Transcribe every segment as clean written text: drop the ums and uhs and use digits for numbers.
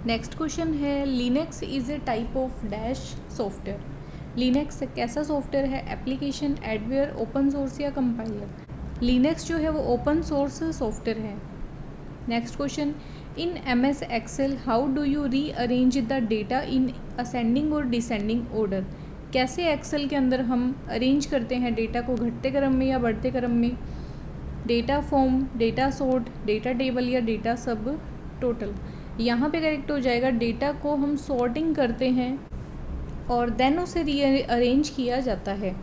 Next question है Linux is a type of dash software. Linux कैसा software है? Application, adware, open source या compiler. Linux जो है वो ओपन सोर्स सॉफ्टवेयर है। Next question, in MS Excel how do you rearrange the data in ascending और descending order. कैसे Excel के अंदर हम अरेंज करते हैं डेटा को, घटते क्रम में या बढ़ते क्रम में। Data form, data sort, data table या डेटा सब टोटल। यहाँ पे करेक्ट हो जाएगा डेटा को हम सॉर्टिंग करते हैं और देन उसे रीअरेंज किया जाता है।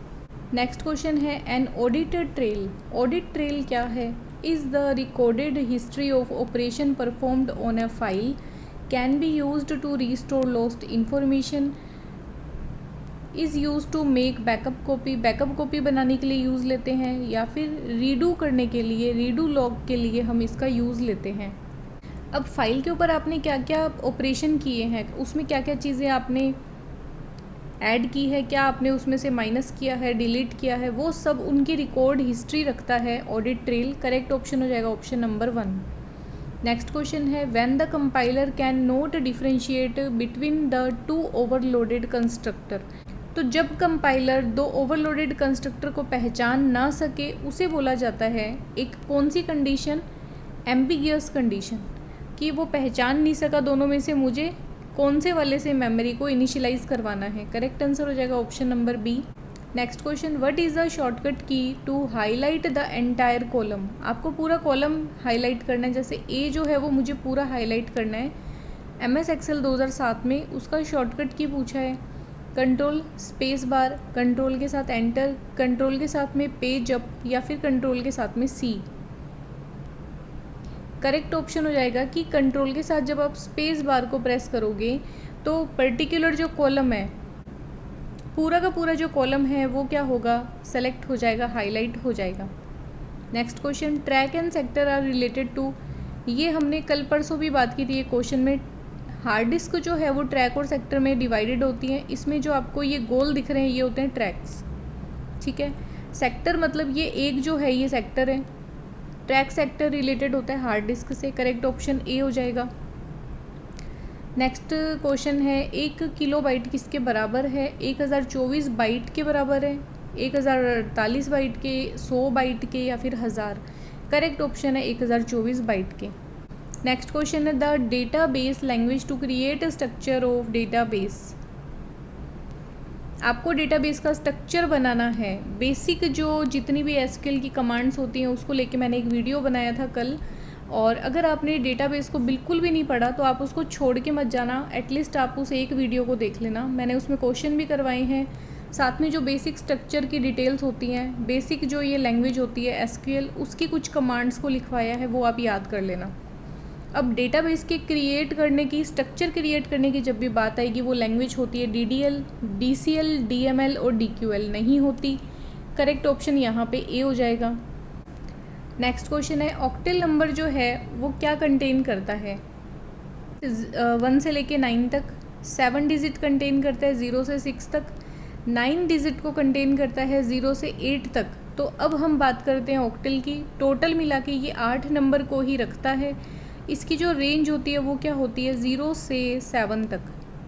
नेक्स्ट क्वेश्चन है an audited trail. Audit trail क्या है? Is the recorded history of operation performed on a file, can be used to restore lost information, is use to make backup copy. Backup copy बनाने के लिए use लेते हैं या फिर redo करने के लिए, रीडू लॉग के लिए हम इसका यूज़ लेते हैं। अब फाइल के ऊपर आपने क्या क्या ऑपरेशन किए हैं, उसमें क्या क्या चीज़ें आपने ऐड की है, क्या आपने उसमें से माइनस किया है, डिलीट किया है, वो सब उनकी रिकॉर्ड हिस्ट्री रखता है ऑडिट ट्रेल। करेक्ट ऑप्शन हो जाएगा ऑप्शन नंबर 1। नेक्स्ट क्वेश्चन है when the compiler can not differentiate between the two overloaded constructor. तो जब कंपाइलर दो ओवरलोडेड कंस्ट्रक्टर को पहचान ना सके उसे बोला जाता है एक कौन सी कंडीशन? एम्बिगियस कंडीशन, कि वो पहचान नहीं सका दोनों में से मुझे कौन से वाले से मेमोरी को इनिशियलाइज करवाना है। करेक्ट आंसर हो जाएगा option number B. Next question, what is the shortcut key to highlight the entire column. आपको पूरा कॉलम हाईलाइट करना है, जैसे ए जो है वो मुझे पूरा हाईलाइट करना है। MS एक्सेल 2007 में उसका शॉर्टकट की पूछा है। कंट्रोल स्पेस बार, कंट्रोल के साथ एंटर, कंट्रोल के साथ में पेज अप या फिर कंट्रोल के साथ में C। करेक्ट ऑप्शन हो जाएगा कि कंट्रोल के साथ जब आप स्पेस बार को प्रेस करोगे तो पर्टिकुलर जो कॉलम है, पूरा का पूरा जो कॉलम है वो क्या होगा? सेलेक्ट हो जाएगा, हाईलाइट हो जाएगा। Next question, track and sector are related to. ये हमने कल परसों भी बात की थी। ये क्वेश्चन में हार्ड डिस्क जो है वो ट्रैक और सेक्टर में डिवाइडेड होती हैं। इसमें जो आपको ये गोल दिख रहे हैं ये होते हैं ट्रैक्स, ठीक है। सेक्टर मतलब ये एक जो है ये सेक्टर है। ट्रैक सेक्टर रिलेटेड होता है हार्ड डिस्क से। करेक्ट ऑप्शन ए हो जाएगा। नेक्स्ट क्वेश्चन है 1 किलोबाइट किसके बराबर है? 1024 बाइट के बराबर है, 1048 बाइट के, 100 बाइट के या फिर 1000। करेक्ट ऑप्शन है 1024 बाइट के। नेक्स्ट क्वेश्चन है the database language to create structure of database. आपको डेटाबेस का स्ट्रक्चर बनाना है। बेसिक जो जितनी भी SQL की कमांड्स होती हैं उसको लेके मैंने एक वीडियो बनाया था कल। और अगर आपने डेटाबेस को बिल्कुल भी नहीं पढ़ा तो आप उसको छोड़ के मत जाना, एटलीस्ट आप उस एक वीडियो को देख लेना। मैंने उसमें क्वेश्चन भी करवाए हैं, साथ में जो बेसिक स्ट्रक्चर की डिटेल्स होती हैं, बेसिक जो ये लैंग्वेज होती है SQL, उसकी कुछ कमांड्स को लिखवाया है, वो आप याद कर लेना। अब डेटाबेस के क्रिएट करने की, स्ट्रक्चर क्रिएट करने की जब भी बात आएगी वो लैंग्वेज होती है DDL, DCL, DML और DQL, नहीं होती। करेक्ट ऑप्शन यहाँ पे ए हो जाएगा। नेक्स्ट क्वेश्चन है ऑक्टेल नंबर जो है वो क्या कंटेन करता है? 1 से लेके 9 तक। 7 डिजिट कंटेन करता है 0 से 6 तक। 9 डिजिट को कंटेन करता है 0 से 8 तक। तो अब हम बात करते हैं ऑक्टेल की। टोटल मिला के ये 8 नंबर को ही रखता है। इसकी जो रेंज होती है वो क्या होती है? 0 से 7 तक।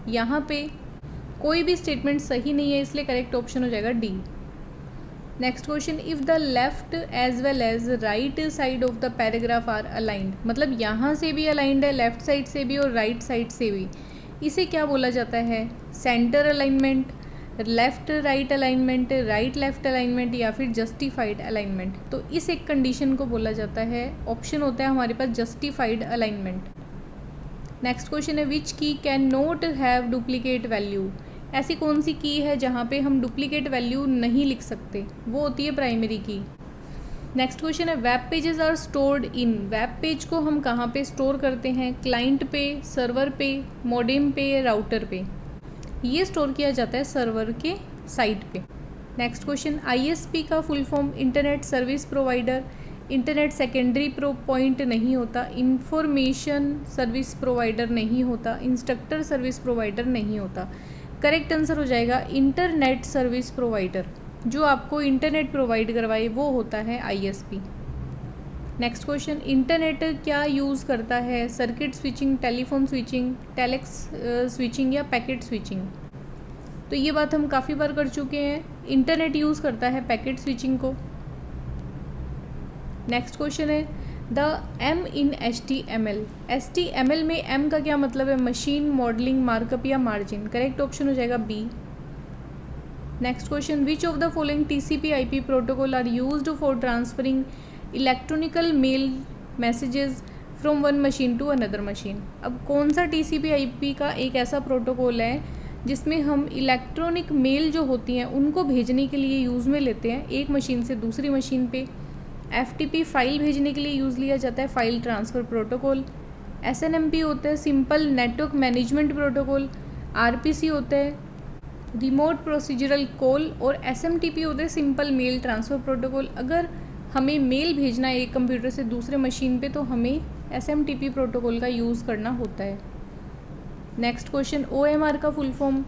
यहाँ पे कोई भी स्टेटमेंट सही नहीं है, इसलिए करेक्ट ऑप्शन हो जाएगा D. Next question, if the left edge well as right side of the paragraph are aligned. मतलब यहाँ से भी अलाइंड है, लेफ्ट साइड से भी और राइट साइड से भी। इसे क्या बोला जाता है? Centre alignment, left right alignment, right left alignment या फिर जस्टिफाइड अलाइनमेंट। तो इस एक कंडीशन को बोला जाता है, ऑप्शन होता है हमारे पास जस्टिफाइड अलाइनमेंट। नेक्स्ट क्वेश्चन है विच की can not have duplicate value. ऐसी कौन सी की है जहाँ पे हम डुप्लीकेट वैल्यू नहीं लिख सकते? वो होती है प्राइमरी की। नेक्स्ट क्वेश्चन है web pages are stored in. Web page को हम कहाँ पे स्टोर करते हैं? क्लाइंट पे, सर्वर पे, मॉडेम पे, राउटर पे। ये स्टोर किया जाता है सर्वर के साइट पे। नेक्स्ट क्वेश्चन, ISP का full form internet service provider. Internet secondary point नहीं होता, इंफॉर्मेशन सर्विस प्रोवाइडर नहीं होता, इंस्ट्रक्टर सर्विस प्रोवाइडर नहीं होता। करेक्ट आंसर हो जाएगा इंटरनेट सर्विस प्रोवाइडर। जो आपको इंटरनेट प्रोवाइड करवाए वो होता है ISP। नेक्स्ट क्वेश्चन, इंटरनेट क्या यूज़ करता है? Circuit switching, telephone switching, telex switching या पैकेट स्विचिंग? तो ये बात हम काफ़ी बार कर चुके हैं, इंटरनेट यूज़ करता है पैकेट स्विचिंग को। नेक्स्ट क्वेश्चन है the M in HTML। HTML में एम का क्या मतलब है? मशीन, मॉडलिंग, मार्कअप या मार्जिन? करेक्ट ऑप्शन हो जाएगा B. Next question, which of the following TCP/IP protocol are used for transferring electronical mail messages from one machine to another machine? अब कौन सा TCP/IP का एक ऐसा प्रोटोकॉल है जिसमें हम इलेक्ट्रॉनिक मेल जो होती हैं उनको भेजने के लिए यूज़ में लेते हैं एक मशीन से दूसरी मशीन पे? FTP फाइल भेजने के लिए यूज़ लिया जाता है, फाइल ट्रांसफ़र प्रोटोकॉल। SNMP होता है simple network management protocol. RPC होता है रिमोट प्रोसीजरल कॉल। और SMTP होता है सिंपल मेल ट्रांसफ़र प्रोटोकॉल। अगर हमें मेल भेजना है एक कंप्यूटर से दूसरे मशीन पे तो हमें SMTP प्रोटोकॉल का यूज़ करना होता है। नेक्स्ट क्वेश्चन, OMR का full form?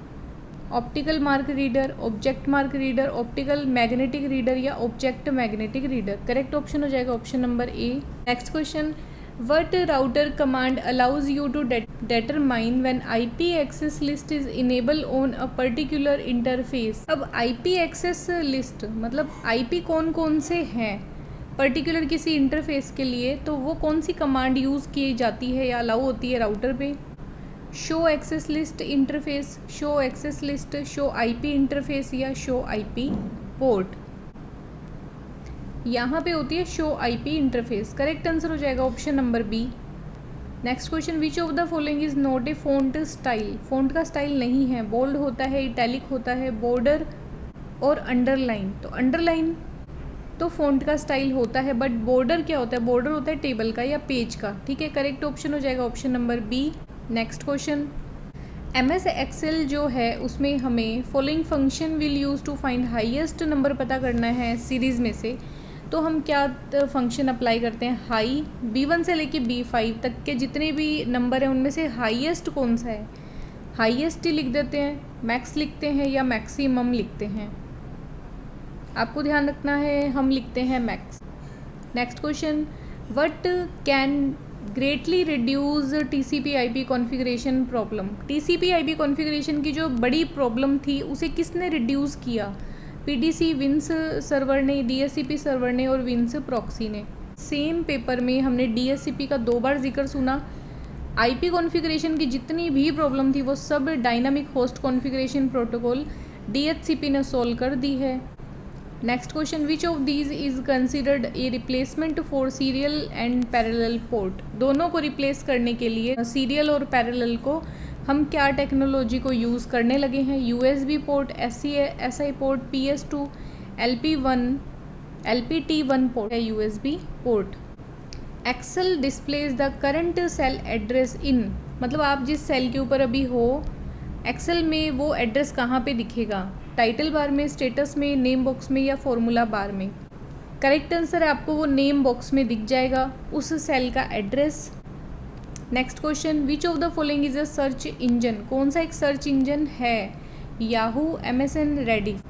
Optical mark reader, object mark reader, optical magnetic reader या object magnetic reader? Correct option हो जाएगा option number A. Next question, what router command allows you to determine when IP access list is enable on a particular interface? अब IP access list मतलब IP कौन कौन से हैं particular किसी interface के लिए, तो वो कौन सी कमांड यूज़ की जाती है या अलाउ होती है राउटर पे? Show access list interface, show access list, show IP interface या शो IP पोर्ट? यहाँ पे होती है show IP interface. Correct answer हो जाएगा option number B. Next question, which of the following is not a font style? Font का style नहीं है, बोल्ड होता है, इटैलिक होता है, बॉर्डर और अंडरलाइन। तो अंडरलाइन तो फॉन्ट का स्टाइल होता है, बट बॉर्डर क्या होता है? बॉर्डर होता है टेबल का या पेज का। ठीक है, करेक्ट ऑप्शन हो जाएगा option number B. Next question, MS Excel जो है उसमें हमें following function will use to find highest number पता करना है सीरीज़ में से, तो हम क्या फंक्शन अप्लाई करते हैं? हाई, B1 से लेके B5 तक के जितने भी नंबर हैं उनमें से हाईएस्ट कौन सा है? हाईएस्ट ही लिख देते हैं, मैक्स लिखते हैं या मैक्सिमम लिखते हैं? आपको ध्यान रखना है, हम लिखते हैं max. Next question, what can greatly reduce TCP/IP configuration problem? TCP/IP configuration की जो बड़ी प्रॉब्लम थी उसे किसने रिड्यूस किया? PDC विंस सर्वर ने, DHCP सर्वर ने और विंस प्रॉक्सी ने। सेम पेपर में हमने DHCP का 2 बार जिक्र सुना। IP कॉन्फ़िगरेशन की जितनी भी प्रॉब्लम थी वो सब dynamic host configuration protocol DHCP ने सॉल्व कर दी है। Next question, which of these is considered a replacement for serial and parallel port? दोनों को रिप्लेस करने के लिए सीरियल और पैरेलल को हम क्या टेक्नोलॉजी को यूज़ करने लगे हैं? USB port, SI port, PS2, LPT1 port है USB port. Excel displays the current cell address in, मतलब आप जिस सेल के ऊपर अभी हो एक्सेल में वो एड्रेस कहाँ पे दिखेगा? टाइटल बार में, स्टेटस में, नेम बॉक्स में या फॉर्मूला बार में? करेक्ट आंसर है आपको वो नेम बॉक्स में दिख जाएगा उस सेल का address. Next question, which of the following is a search engine? कौन सा एक सर्च इंजन है? Yahoo, MSN, Rediff?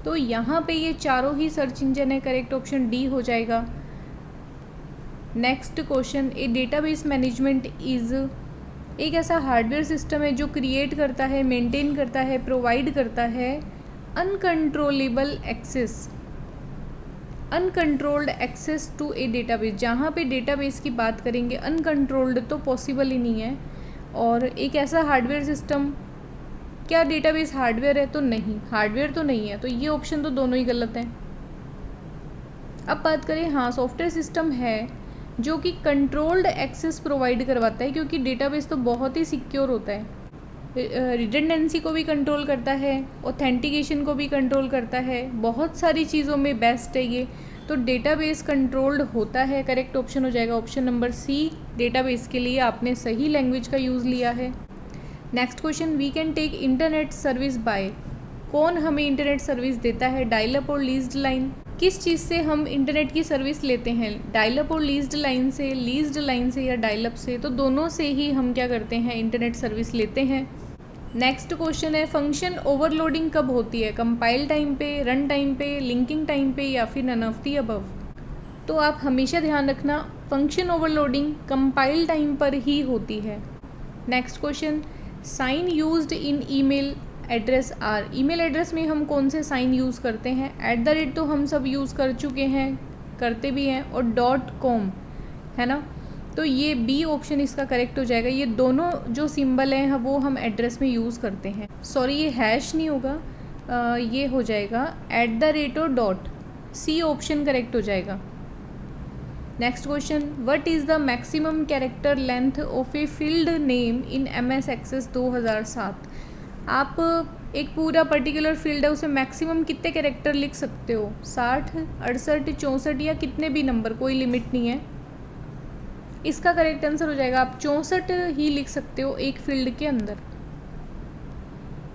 तो यहाँ पे ये चारों ही सर्च इंजन है, करेक्ट ऑप्शन डी हो जाएगा। Next question, A database management is एक ऐसा हार्डवेयर सिस्टम है जो क्रिएट करता है, मेंटेन करता है, प्रोवाइड करता है uncontrollable access, uncontrolled access to a database. जहाँ पे डेटाबेस की बात करेंगे अनकंट्रोल्ड तो पॉसिबल ही नहीं है। और एक ऐसा हार्डवेयर सिस्टम, क्या डेटाबेस हार्डवेयर है? तो नहीं, हार्डवेयर तो नहीं है, तो ये ऑप्शन तो दोनों ही गलत हैं। अब बात करें, हाँ सॉफ्टवेयर सिस्टम है जो कि कंट्रोल्ड एक्सेस प्रोवाइड करवाता है, क्योंकि डेटाबेस तो बहुत ही सिक्योर होता है, रिडंडेंसी को भी कंट्रोल करता है, ऑथेंटिकेशन को भी कंट्रोल करता है, बहुत सारी चीज़ों में बेस्ट है ये, तो डेटाबेस कंट्रोल्ड होता है। करेक्ट ऑप्शन हो जाएगा ऑप्शन नंबर सी। डेटाबेस के लिए आपने सही लैंग्वेज का यूज़ लिया है। Next question, we can take internet service by, कौन हमें इंटरनेट सर्विस देता है? डायल अप और लीज्ड लाइन? किस चीज़ से हम इंटरनेट की सर्विस लेते हैं? डायल अप और लीज्ड लाइन से या डायल अप से? तो दोनों से ही हम क्या करते हैं, इंटरनेट सर्विस लेते हैं। नेक्स्ट क्वेश्चन है, फंक्शन ओवरलोडिंग कब होती है? कंपाइल टाइम पे, रन टाइम पे, लिंकिंग टाइम पे या फिर नन ऑफ दी अबव? तो आप हमेशा ध्यान रखना फंक्शन ओवरलोडिंग कंपाइल टाइम पर ही होती है। Next question, sign used in email address are. Email address में हम कौन से साइन यूज़ करते हैं? @ तो हम सब यूज़ कर चुके हैं, करते भी हैं, और .com है ना, तो ये बी ऑप्शन इसका करेक्ट हो जाएगा। ये दोनों जो सिंबल हैं वो हम एड्रेस में यूज़ करते हैं। सॉरी, ये हैश नहीं होगा, ये हो जाएगा @ और डॉट, सी ऑप्शन करेक्ट हो जाएगा। Next question, what is the maximum character length of a field name in MS Access 2007। आप एक पूरा पर्टिकुलर फील्ड है, उसमें मैक्सिमम कितने कैरेक्टर लिख सकते हो? 60, 68, 64 या कितने भी नंबर, कोई लिमिट नहीं है। इसका करेक्ट आंसर हो जाएगा आप 64 ही लिख सकते हो एक फील्ड के अंदर।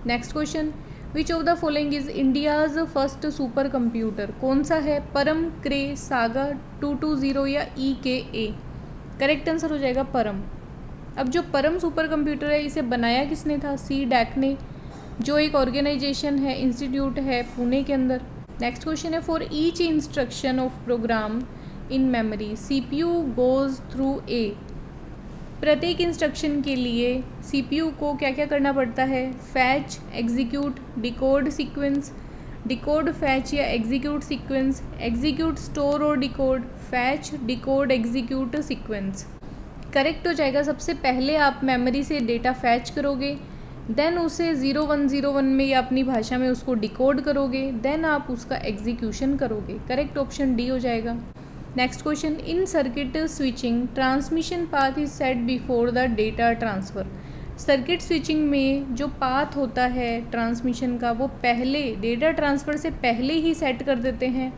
Next question, which of the following is India's first super computer. कौन सा है? परम, क्रे, सागा, 220 या EKA। करेक्ट आंसर हो जाएगा परम। अब जो परम सुपर कंप्यूटर है इसे बनाया किसने था? CDAC ने, जो एक ऑर्गेनाइजेशन है, इंस्टीट्यूट है पुणे के अंदर। नेक्स्ट क्वेश्चन है, for each instruction of program in memory CPU goes through a. प्रत्येक इंस्ट्रक्शन के लिए CPU को क्या क्या करना पड़ता है? Fetch, execute, decode sequence, decode fetch या एग्जीक्यूट सीक्वेंस, एग्जीक्यूट स्टोर और decode, fetch, decode, execute sequence. Correct हो जाएगा। सबसे पहले आप मेमोरी से डेटा फैच करोगे, देन उसे 0101 में या अपनी भाषा में उसको डिकोड करोगे, देन आप उसका एग्जीक्यूशन करोगे। करेक्ट ऑप्शन डी हो जाएगा। Next question, in circuit switching transmission path is set before the data transfer. Circuit switching में जो पाथ होता है ट्रांसमिशन का वो पहले डेटा ट्रांसफ़र से पहले ही सेट कर देते हैं।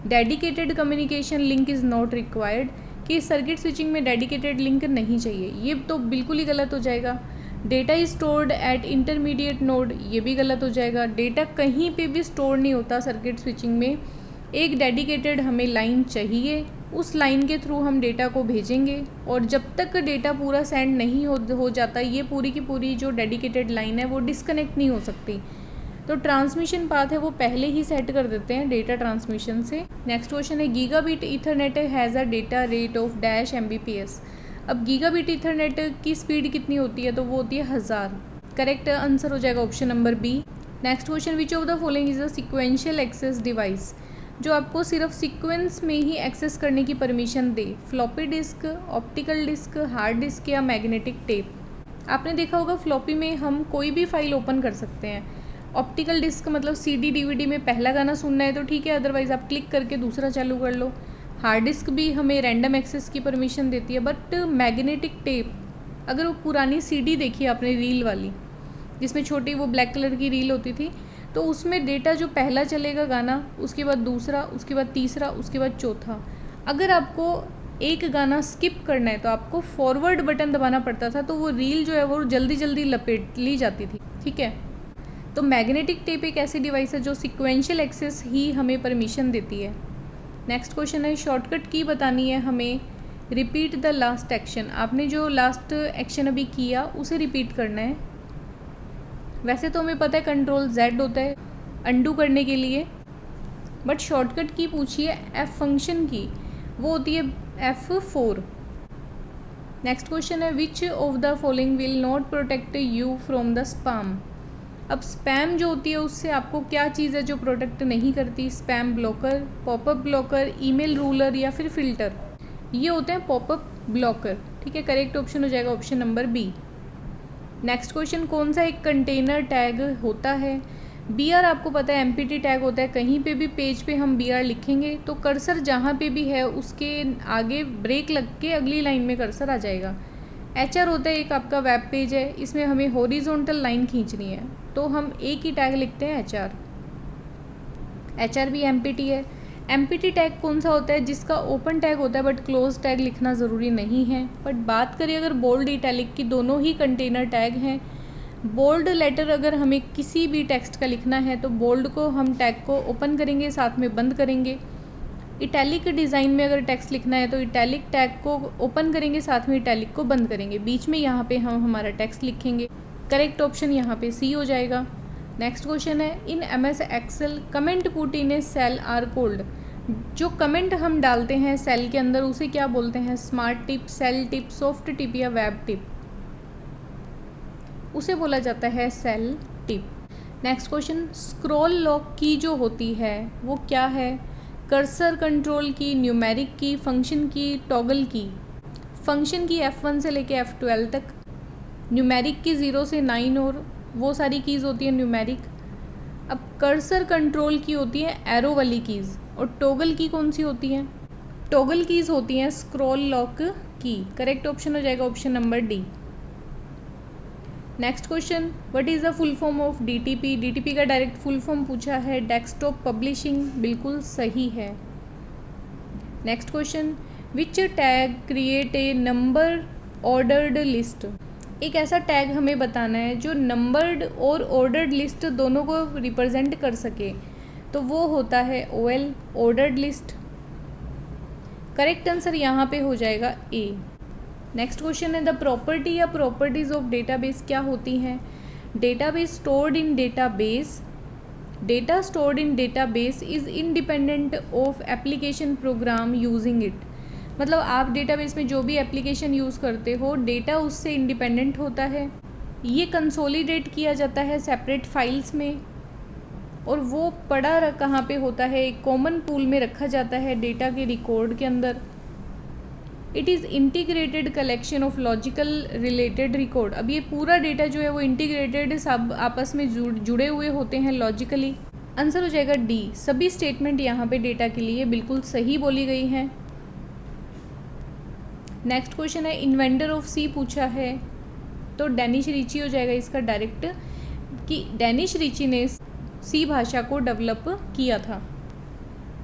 Dedicated communication link is not required, कि सर्किट स्विचिंग में डेडिकेटेड लिंक नहीं चाहिए, ये तो बिल्कुल ही गलत हो जाएगा। Data is stored at intermediate node, ये भी गलत हो जाएगा। डेटा कहीं पे भी स्टोर नहीं होता सर्किट स्विचिंग में, एक डेडिकेटेड हमें लाइन चाहिए, उस लाइन के थ्रू हम डेटा को भेजेंगे, और जब तक डेटा पूरा सेंड नहीं हो जाता, ये पूरी की पूरी जो डेडिकेटेड लाइन है वो डिस्कनेक्ट नहीं हो सकती। तो ट्रांसमिशन पाथ है वो पहले ही सेट कर देते हैं डेटा ट्रांसमिशन से। नेक्स्ट क्वेश्चन है, gigabit Ethernet has a data rate of dash Mbps। अब गीगाबिट ईथरनेट की स्पीड कितनी होती है? तो वो होती है 1000। करेक्ट आंसर हो जाएगा option number B. Next question, which of the following is a sequential access device, जो आपको सिर्फ सीक्वेंस में ही एक्सेस करने की परमिशन दे। Floppy disk, optical disk, hard disk या मैग्नेटिक टेप। आपने देखा होगा फ्लॉपी में हम कोई भी फाइल ओपन कर सकते हैं। ऑप्टिकल डिस्क मतलब CD DVD में पहला गाना सुनना है तो ठीक है, अदरवाइज़ आप क्लिक करके दूसरा चालू कर लो। हार्ड डिस्क भी हमें रैंडम एक्सेस की परमिशन देती है, बट मैग्नेटिक टेप, अगर वो पुरानी CD देखी आपने रील वाली, जिसमें छोटी वो ब्लैक कलर की रील होती थी, तो उसमें डेटा जो पहला चलेगा गाना, उसके बाद दूसरा, उसके बाद तीसरा, उसके बाद चौथा। अगर आपको एक गाना स्किप करना है तो आपको फॉरवर्ड बटन दबाना पड़ता था, तो वो रील जो है वो जल्दी जल्दी लपेट ली जाती थी। ठीक है, तो मैग्नेटिक टेप एक ऐसी डिवाइस है जो सिक्वेंशियल एक्सेस ही हमें परमिशन देती है। नेक्स्ट क्वेश्चन है, शॉर्टकट की बतानी है हमें। रिपीट द लास्ट एक्शन, आपने जो लास्ट एक्शन अभी किया उसे रिपीट करना है। वैसे तो हमें पता है Ctrl+Z होता है अंडू करने के लिए, बट शॉर्टकट की पूछिए F फंक्शन की, वो होती है F4। नेक्स्ट क्वेश्चन है, विच of the following will not protect you from the spam. अब स्पैम जो होती है उससे आपको क्या चीज़ है जो प्रोटेक्ट नहीं करती? Spam blocker, popup blocker, email ruler या फिर फ़िल्टर। ये होते हैं पॉपअप ब्लॉकर। ठीक है, करेक्ट ऑप्शन हो जाएगा option number B. Next question, कौन सा एक कंटेनर टैग होता है? BR आपको पता है MPT टैग होता है। कहीं पे भी पेज पे हम BR लिखेंगे तो कर्सर जहाँ पे भी है उसके आगे ब्रेक लग के अगली लाइन में कर्सर आ जाएगा। HR होता है एक आपका वेब पेज है, इसमें हमें हॉरिजॉन्टल लाइन खींचनी है तो हम एक ही टैग लिखते हैं HR। HR भी MPT है। MPT टैग कौन सा होता है? जिसका ओपन टैग होता है बट क्लोज टैग लिखना ज़रूरी नहीं है। बट बात करें अगर बोल्ड इटैलिक की, दोनों ही कंटेनर टैग हैं। बोल्ड लेटर अगर हमें किसी भी टेक्स्ट का लिखना है तो बोल्ड को हम टैग को ओपन करेंगे, साथ में बंद करेंगे। इटैलिक डिज़ाइन में अगर टेक्स्ट लिखना है तो इटैलिक टैग को ओपन करेंगे, साथ में इटैलिक को बंद करेंगे, बीच में यहाँ पे हम हमारा टेक्स्ट लिखेंगे। करेक्ट ऑप्शन यहाँ पे सी हो जाएगा। नेक्स्ट क्वेश्चन है, in MS Excel comment put in a cell are called. जो कमेंट हम डालते हैं सेल के अंदर उसे क्या बोलते हैं? Smart tip, cell tip, soft tip या वेब टिप? उसे बोला जाता है cell tip. Next question, scroll lock key जो होती है वो क्या है? Cursor control key, numeric key, function key, toggle key. Function key F1 से लेके F12 तक, न्यूमेरिक की 0 से 9 और वो सारी कीज़ होती है न्यूमेरिक। अब कर्सर कंट्रोल की होती है एरो वाली कीज़, और टॉगल की कौन सी होती है? टॉगल कीज़ होती हैं स्क्रॉल लॉक की। करेक्ट ऑप्शन हो जाएगा option number D. Next question, what is the full form of DTP? DTP का डायरेक्ट फुल फॉर्म पूछा है, डेस्कटॉप पब्लिशिंग, बिल्कुल सही है। Next question, which tag create a number ordered list? एक ऐसा टैग हमें बताना है जो नंबर्ड और ऑर्डर्ड लिस्ट दोनों को रिप्रेजेंट कर सके, तो वो होता है OL, ordered list. Correct answer यहाँ पे हो जाएगा A। नेक्स्ट क्वेश्चन है, द प्रॉपर्टी या प्रॉपर्टीज ऑफ डेटाबेस क्या होती हैं? Database stored in database, data stored in database is independent of application program using it. मतलब आप डेटाबेस में जो भी एप्लीकेशन यूज़ करते हो, डेटा उससे इंडिपेंडेंट होता है। ये कंसोलिडेट किया जाता है सेपरेट फाइल्स में, और वो पड़ा कहाँ पे होता है? एक कॉमन पूल में रखा जाता है डेटा के रिकॉर्ड के अंदर। It is integrated collection of logical related record. अब ये पूरा डेटा जो है वो इंटीग्रेटेड, सब आपस में जुड़े हुए होते हैं लॉजिकली। आंसर हो जाएगा डी। सभी स्टेटमेंट यहाँ पे डेटा के लिए बिल्कुल सही बोली गई हैं। नेक्स्ट क्वेश्चन है, इन्वेंटर ऑफ सी पूछा है, तो डेनिश रिची हो जाएगा इसका डायरेक्ट, कि डेनिश रिची ने सी भाषा को डेवलप किया था।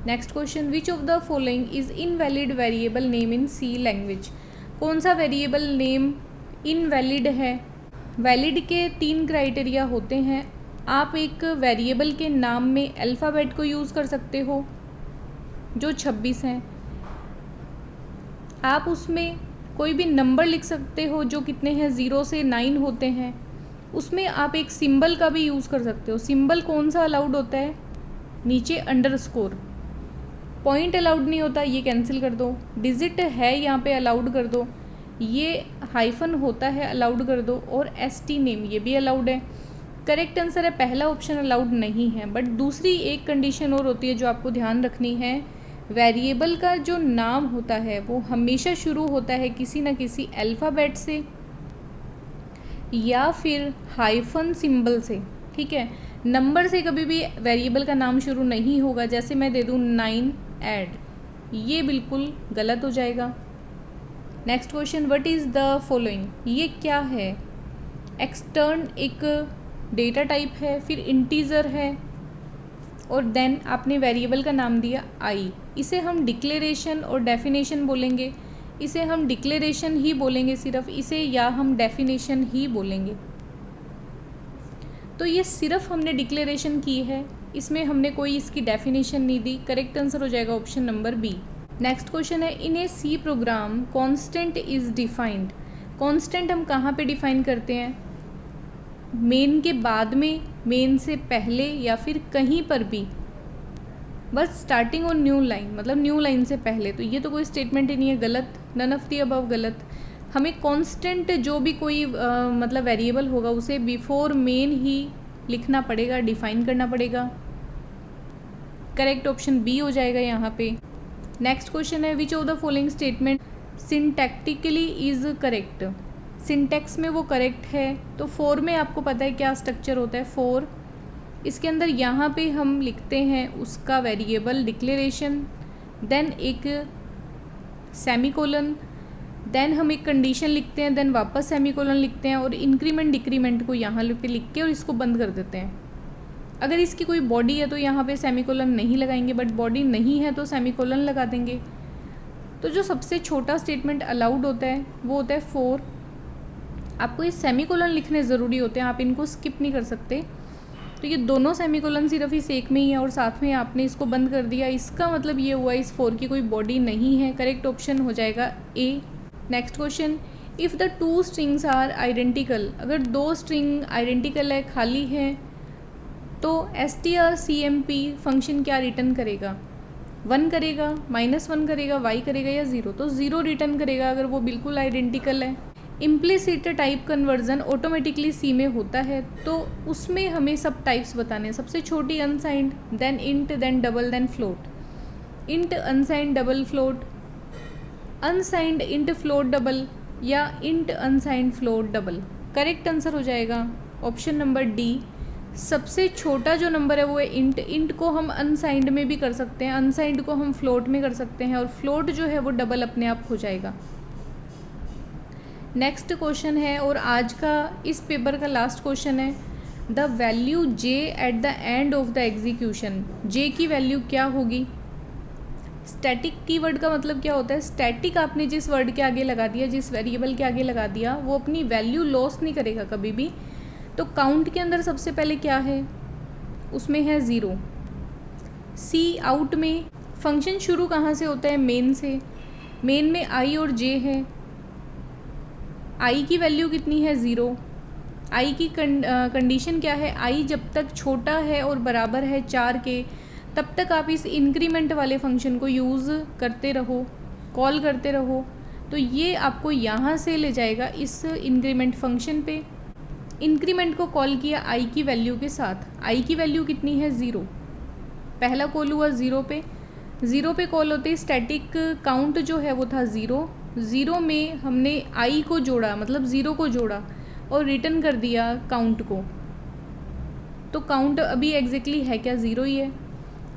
Next question, which of the following is invalid variable name in C language? कौन सा वेरिएबल नेम इनवैलिड है? वैलिड के 3 क्राइटेरिया होते हैं। आप एक वेरिएबल के नाम में अल्फ़ाबेट को यूज़ कर सकते हो जो 26 हैं। आप उसमें कोई भी नंबर लिख सकते हो जो कितने हैं, 0 से 9 होते हैं। उसमें आप एक सिंबल का भी यूज़ कर सकते हो। सिंबल कौन सा अलाउड होता है? नीचे अंडरस्कोर। पॉइंट अलाउड नहीं होता, ये कैंसिल कर दो। डिजिट है यहाँ पे अलाउड कर दो। ये हाइफन होता है अलाउड कर दो, और ST नेम ये भी अलाउड है। करेक्ट आंसर है पहला ऑप्शन अलाउड नहीं है। बट दूसरी एक कंडीशन और होती है जो आपको ध्यान रखनी है, वेरिएबल का जो नाम होता है वो हमेशा शुरू होता है किसी न किसी अल्फ़ाबेट से या फिर हाइफन सिंबल से। ठीक है, नंबर से कभी भी वेरिएबल का नाम शुरू नहीं होगा। जैसे मैं दे दूँ 9 ऐड, ये बिल्कुल गलत हो जाएगा। Next question, what is the following? ये क्या है? एक्सटर्न एक डेटा टाइप है, फिर इंटीजर है, और देन आपने वेरिएबल का नाम दिया I। इसे हम डिक्लेरेशन और डेफिनेशन बोलेंगे। इसे हम डिक्लेरेशन ही बोलेंगे सिर्फ इसे, या हम डेफिनेशन ही बोलेंगे। तो ये सिर्फ हमने डिक्लेरेशन की है, इसमें हमने कोई इसकी डेफिनेशन नहीं दी। करेक्ट आंसर हो जाएगा option number B. Next question है, in a C program constant is defined. Constant हम कहाँ पे डिफाइन करते हैं? मेन के बाद में, मेन से पहले, या फिर कहीं पर भी, बस स्टार्टिंग और न्यू लाइन, मतलब न्यू लाइन से पहले। तो ये तो कोई स्टेटमेंट ही नहीं है, गलत। नन ऑफ दी अबव गलत। हमें कांस्टेंट जो भी कोई मतलब वेरिएबल होगा उसे बिफोर मेन ही लिखना पड़ेगा, डिफाइन करना पड़ेगा। करेक्ट ऑप्शन बी हो जाएगा यहाँ पे। नेक्स्ट क्वेश्चन है, विच of the following statement syntactically is correct? Syntax में वो करेक्ट है। तो 4 में आपको पता है क्या स्ट्रक्चर होता है? 4 इसके अंदर यहाँ पे हम लिखते हैं उसका वेरिएबल डिक्लेरेशन, देन एक सेमीकोलन, देन हम एक कंडीशन लिखते हैं, देन वापस सेमीकोलन लिखते हैं, और इंक्रीमेंट डिक्रीमेंट को यहाँ पे लिख के और इसको बंद कर देते हैं। अगर इसकी कोई बॉडी है तो यहाँ पे सेमीकोलन नहीं लगाएंगे, बट बॉडी नहीं है तो सेमीकोलन लगा देंगे। तो जो सबसे छोटा स्टेटमेंट अलाउड होता है वो होता है 4। आपको ये सेमीकोलन लिखने ज़रूरी होते हैं, आप इनको स्किप नहीं कर सकते। तो ये दोनों सेमीकोलन सिर्फ इस एक में ही है, और साथ में आपने इसको बंद कर दिया। इसका मतलब ये हुआ इस 4 की कोई बॉडी नहीं है। करेक्ट ऑप्शन हो जाएगा A. Next question, if the 2 strings are identical, अगर 2 स्ट्रिंग आइडेंटिकल है, खाली है, तो strcmp फंक्शन क्या रिटर्न करेगा? 1 करेगा, -1 करेगा, y करेगा या 0, तो 0 रिटर्न करेगा अगर वो बिल्कुल आइडेंटिकल है। इम्प्लिसिट टाइप कन्वर्जन ऑटोमेटिकली सी में होता है, तो उसमें हमें सब टाइप्स बताने हैं। सबसे छोटी unsigned, then int, then double, then float. Int, unsigned, double, float, unsigned int float double, या int unsigned float double. Correct answer हो जाएगा ऑप्शन नंबर डी। सबसे छोटा जो नंबर है वो है इंट। इंट को हम अनसाइंड में भी कर सकते हैं, अनसाइंड को हम फ्लोट में कर सकते हैं, और फ्लोट जो है वो डबल अपने आप हो जाएगा। नेक्स्ट क्वेश्चन है, और आज का इस पेपर का लास्ट क्वेश्चन है, the value j at the end of the execution. j की वैल्यू क्या होगी? स्टैटिक कीवर्ड का मतलब क्या होता है? स्टैटिक आपने जिस वर्ड के आगे लगा दिया, जिस वेरिएबल के आगे लगा दिया, वो अपनी वैल्यू लॉस नहीं करेगा कभी भी। तो काउंट के अंदर सबसे पहले क्या है? उसमें है 0। सी आउट में फंक्शन शुरू कहाँ से होता है? मेन से। मेन में i और j है। i की वैल्यू कितनी है? 0। i की कंडीशन क्या है? i जब तक छोटा है और बराबर है 4 के, तब तक आप इस इंक्रीमेंट वाले फंक्शन को यूज़ करते रहो, कॉल करते रहो। तो ये आपको यहाँ से ले जाएगा इस इंक्रीमेंट फंक्शन पे। इंक्रीमेंट को कॉल किया i की वैल्यू के साथ। i की वैल्यू कितनी है? 0। पहला कॉल हुआ 0 पे। 0 पे कॉल होते ही स्टैटिक काउंट जो है वो था 0। 0 में हमने i को जोड़ा, मतलब 0 को जोड़ा और रिटर्न कर दिया काउंट को। तो काउंट अभी एग्जैक्टली है क्या? 0 ही है।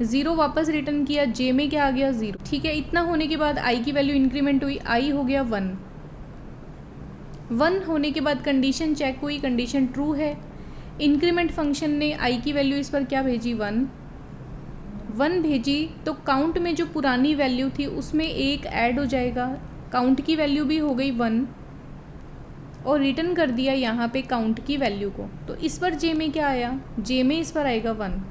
0 वापस रिटर्न किया, j में क्या आ गया? 0। ठीक है, इतना होने के बाद i की वैल्यू इंक्रीमेंट हुई, i हो गया 1। 1 होने के बाद कंडीशन चेक हुई, कंडीशन ट्रू है। इंक्रीमेंट फंक्शन ने i की वैल्यू इस पर क्या भेजी? 1 भेजी, तो काउंट में जो पुरानी वैल्यू थी उसमें 1 ऐड हो जाएगा, काउंट की वैल्यू भी हो गई 1, और रिटर्न कर दिया यहाँ पे काउंट की वैल्यू को। तो इस पर j में क्या आया? j में इस पर आएगा 1।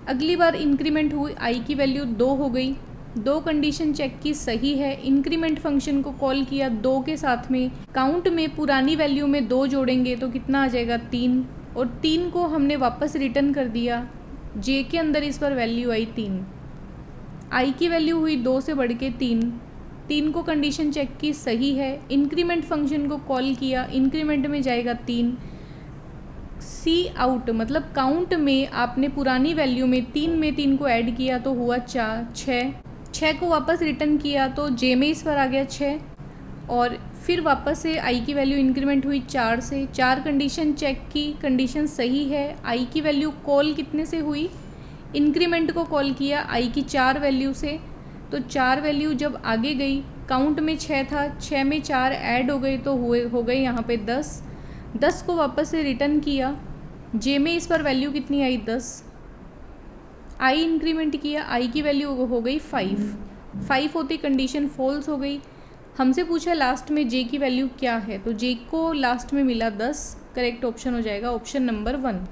अगली बार इंक्रीमेंट हुई, i की वैल्यू 2 हो गई। 2 कंडीशन चेक की, सही है। इंक्रीमेंट फंक्शन को कॉल किया 2 के साथ में, काउंट में पुरानी वैल्यू में 2 जोड़ेंगे तो कितना आ जाएगा? 3, और 3 को हमने वापस रिटर्न कर दिया। j के अंदर इस पर वैल्यू आई 3। i की वैल्यू हुई 2 से बढ़ के 3। 3 को कंडीशन चेक की, सही है। इंक्रीमेंट फंक्शन को कॉल किया, इंक्रीमेंट में जाएगा 3। सी आउट मतलब काउंट में आपने पुरानी वैल्यू में 3 को ऐड किया तो हुआ 6। 6 को वापस रिटर्न किया तो j में इस पर आ गया 6, और फिर वापस से i की वैल्यू इंक्रीमेंट हुई 4 से। 4 कंडीशन चेक की, कंडीशन सही है। i की वैल्यू कॉल कितने से हुई? इंक्रीमेंट को कॉल किया i की 4 वैल्यू से, तो 4 वैल्यू जब आगे गई, काउंट में 6 था, 6 में 4 ऐड हो गए तो हो गए यहाँ पे 10। 10 को वापस से रिटर्न किया, j में इस पर वैल्यू कितनी आई? 10। i इंक्रीमेंट किया, i की वैल्यू हो गई 5। 5 होती कंडीशन फॉल्स हो गई। हमसे पूछा लास्ट में j की वैल्यू क्या है, तो j को लास्ट में मिला 10। करेक्ट ऑप्शन हो जाएगा ऑप्शन नंबर 1।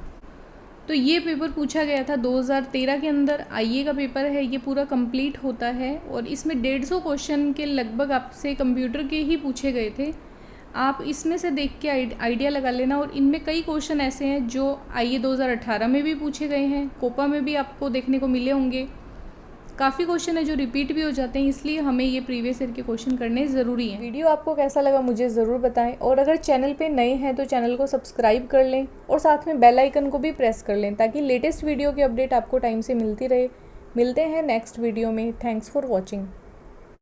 तो ये पेपर पूछा गया था 2013 के अंदर। आईए का पेपर है, ये पूरा कंप्लीट होता है, और इसमें 150 क्वेश्चन के लगभग आपसे कंप्यूटर के ही पूछे गए थे। आप इसमें से देख के आइडिया लगा लेना। और इनमें कई क्वेश्चन ऐसे हैं जो आईए 2018 में भी पूछे गए हैं, कोपा में भी आपको देखने को मिले होंगे। काफ़ी क्वेश्चन है जो रिपीट भी हो जाते हैं, इसलिए हमें ये प्रीवियस ईयर के क्वेश्चन करने ज़रूरी हैं। वीडियो आपको कैसा लगा मुझे ज़रूर बताएं, और अगर चैनल पे नए हैं तो चैनल को सब्सक्राइब कर लें और साथ में बेल आइकन को भी प्रेस कर लें, ताकि लेटेस्ट वीडियो की अपडेट आपको टाइम से मिलती रहे। मिलते हैं नेक्स्ट वीडियो में। Thanks for watching.